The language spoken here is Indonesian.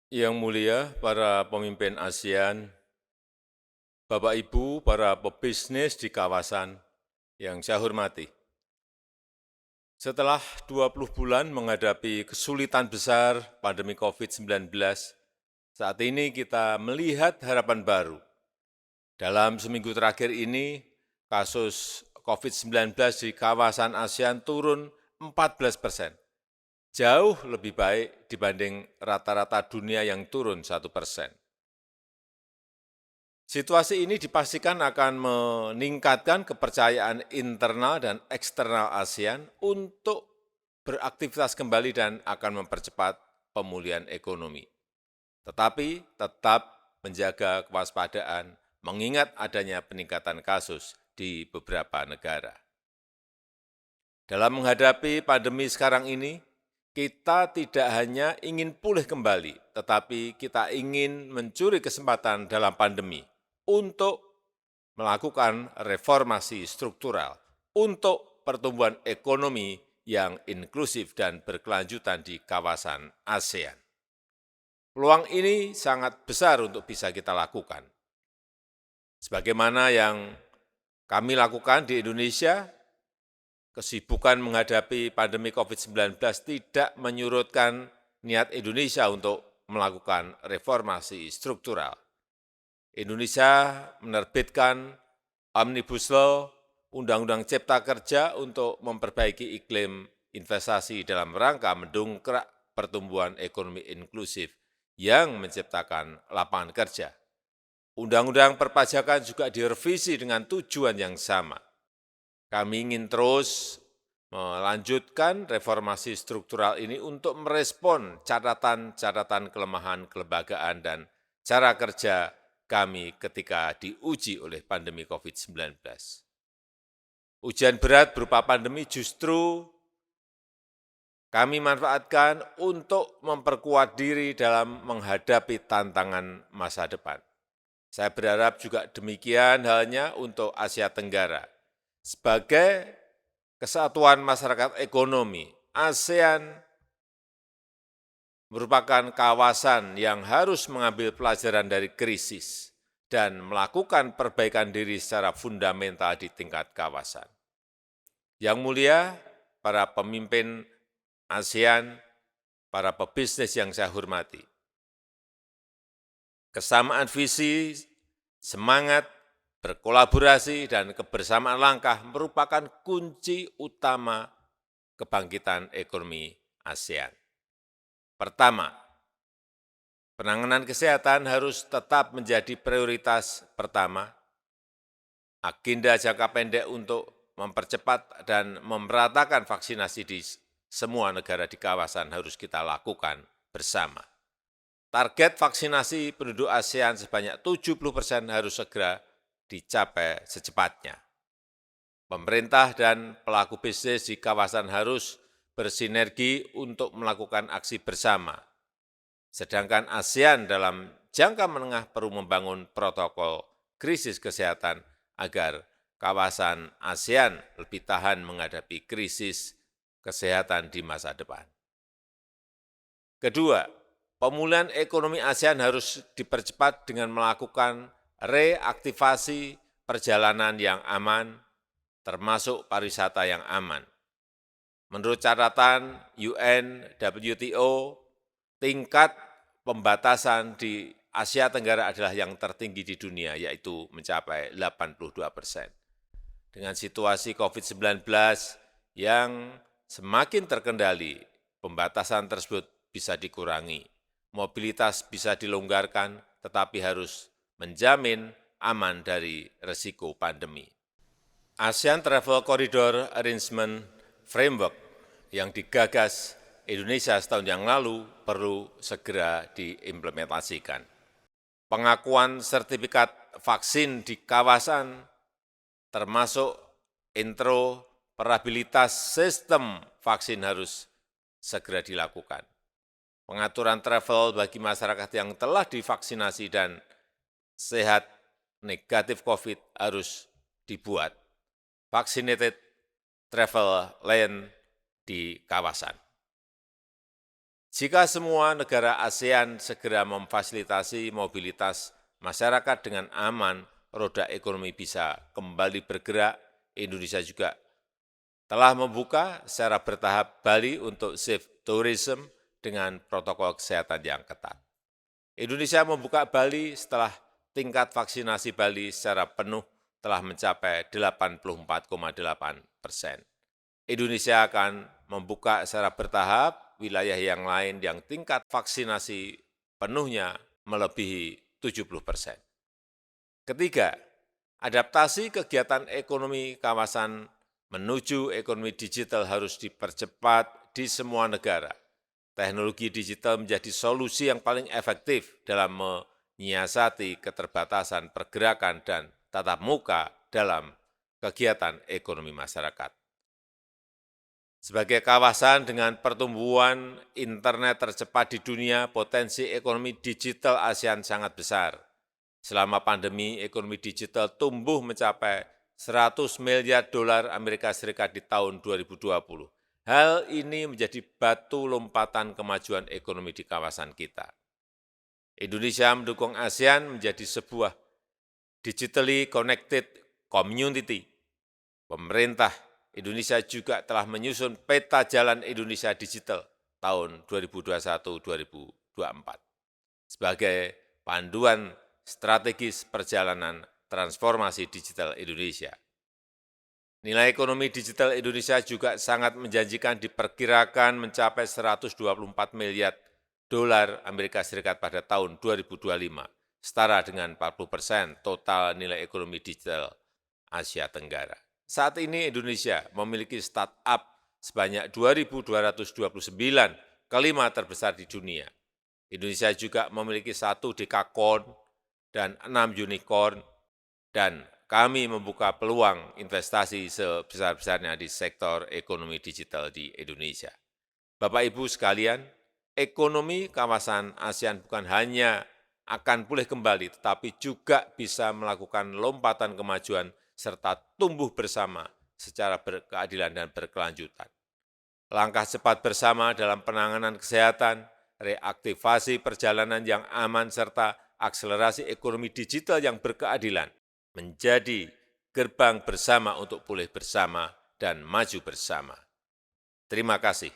Yang mulia para pemimpin ASEAN, Bapak Ibu para pebisnis di kawasan yang saya hormati. Setelah 20 bulan menghadapi kesulitan besar pandemi COVID-19, saat ini kita melihat harapan baru. Dalam seminggu terakhir ini, kasus COVID-19 di kawasan ASEAN turun 14%, jauh lebih baik dibanding rata-rata dunia yang turun 1%. Situasi ini dipastikan akan meningkatkan kepercayaan internal dan eksternal ASEAN untuk beraktivitas kembali dan akan mempercepat pemulihan ekonomi. Tetapi tetap menjaga kewaspadaan, mengingat adanya peningkatan kasus di beberapa negara. Dalam menghadapi pandemi sekarang ini, kita tidak hanya ingin pulih kembali, tetapi kita ingin mencuri kesempatan dalam pandemi untuk melakukan reformasi struktural untuk pertumbuhan ekonomi yang inklusif dan berkelanjutan di kawasan ASEAN. Peluang ini sangat besar untuk bisa kita lakukan. Sebagaimana yang kami lakukan di Indonesia, kesibukan menghadapi pandemi COVID-19 tidak menyurutkan niat Indonesia untuk melakukan reformasi struktural. Indonesia menerbitkan Omnibus Law, Undang-Undang Cipta Kerja untuk memperbaiki iklim investasi dalam rangka mendongkrak pertumbuhan ekonomi inklusif yang menciptakan lapangan kerja. Undang-undang perpajakan juga direvisi dengan tujuan yang sama. Kami ingin terus melanjutkan reformasi struktural ini untuk merespon catatan-catatan kelemahan kelembagaan dan cara kerja kami ketika diuji oleh pandemi COVID-19. Ujian berat berupa pandemi justru kami manfaatkan untuk memperkuat diri dalam menghadapi tantangan masa depan. Saya berharap juga demikian halnya untuk Asia Tenggara. Sebagai kesatuan masyarakat ekonomi, ASEAN merupakan kawasan yang harus mengambil pelajaran dari krisis dan melakukan perbaikan diri secara fundamental di tingkat kawasan. Yang mulia, para pemimpin ASEAN, para pebisnis yang saya hormati, kesamaan visi, semangat, berkolaborasi, dan kebersamaan langkah merupakan kunci utama kebangkitan ekonomi ASEAN. Pertama, penanganan kesehatan harus tetap menjadi prioritas pertama. Agenda jangka pendek untuk mempercepat dan memeratakan vaksinasi di semua negara di kawasan harus kita lakukan bersama. Target vaksinasi penduduk ASEAN sebanyak 70% harus segera dicapai secepatnya. Pemerintah dan pelaku bisnis di kawasan harus bersinergi untuk melakukan aksi bersama. Sedangkan ASEAN dalam jangka menengah perlu membangun protokol krisis kesehatan agar kawasan ASEAN lebih tahan menghadapi krisis kesehatan di masa depan. Kedua, pemulihan ekonomi ASEAN harus dipercepat dengan melakukan reaktivasi perjalanan yang aman, termasuk pariwisata yang aman. Menurut catatan UN, WTO, tingkat pembatasan di Asia Tenggara adalah yang tertinggi di dunia, yaitu mencapai 82%. Dengan situasi COVID-19 yang semakin terkendali, pembatasan tersebut bisa dikurangi, mobilitas bisa dilonggarkan, tetapi harus menjamin aman dari resiko pandemi. ASEAN Travel Corridor Arrangement Framework yang digagas Indonesia setahun yang lalu perlu segera diimplementasikan. Pengakuan sertifikat vaksin di kawasan termasuk interoperabilitas sistem vaksin harus segera dilakukan. Pengaturan travel bagi masyarakat yang telah divaksinasi dan sehat negatif COVID harus dibuat. Vaccinated travel lane di kawasan. Jika semua negara ASEAN segera memfasilitasi mobilitas masyarakat dengan aman, roda ekonomi bisa kembali bergerak. Indonesia juga telah membuka secara bertahap Bali untuk safe tourism dengan protokol kesehatan yang ketat. Indonesia membuka Bali setelah tingkat vaksinasi Bali secara penuh telah mencapai 84,8%. Indonesia akan membuka secara bertahap wilayah yang lain yang tingkat vaksinasi penuhnya melebihi 70%. Ketiga, adaptasi kegiatan ekonomi kawasan menuju ekonomi digital harus dipercepat di semua negara. Teknologi digital menjadi solusi yang paling efektif dalam menyiasati keterbatasan pergerakan dan tatap muka dalam kegiatan ekonomi masyarakat. Sebagai kawasan dengan pertumbuhan internet tercepat di dunia, potensi ekonomi digital ASEAN sangat besar. Selama pandemi, ekonomi digital tumbuh mencapai 100 miliar dolar Amerika Serikat di tahun 2020. Hal ini menjadi batu lompatan kemajuan ekonomi di kawasan kita. Indonesia mendukung ASEAN menjadi sebuah digitally connected community. Pemerintah Indonesia juga telah menyusun peta jalan Indonesia digital tahun 2021-2024 sebagai panduan strategis perjalanan transformasi digital Indonesia. Nilai ekonomi digital Indonesia juga sangat menjanjikan, diperkirakan mencapai 124 miliar dolar Amerika Serikat pada tahun 2025, setara dengan 40% total nilai ekonomi digital Asia Tenggara. Saat ini Indonesia memiliki startup sebanyak 2.229, kelima terbesar di dunia. Indonesia juga memiliki 1 dekakorn dan 6 unicorn, dan kami membuka peluang investasi sebesar-besarnya di sektor ekonomi digital di Indonesia. Bapak Ibu sekalian, ekonomi kawasan ASEAN bukan hanya akan pulih kembali, tetapi juga bisa melakukan lompatan kemajuan serta tumbuh bersama secara berkeadilan dan berkelanjutan. Langkah cepat bersama dalam penanganan kesehatan, reaktivasi perjalanan yang aman, serta akselerasi ekonomi digital yang berkeadilan menjadi gerbang bersama untuk pulih bersama dan maju bersama. Terima kasih.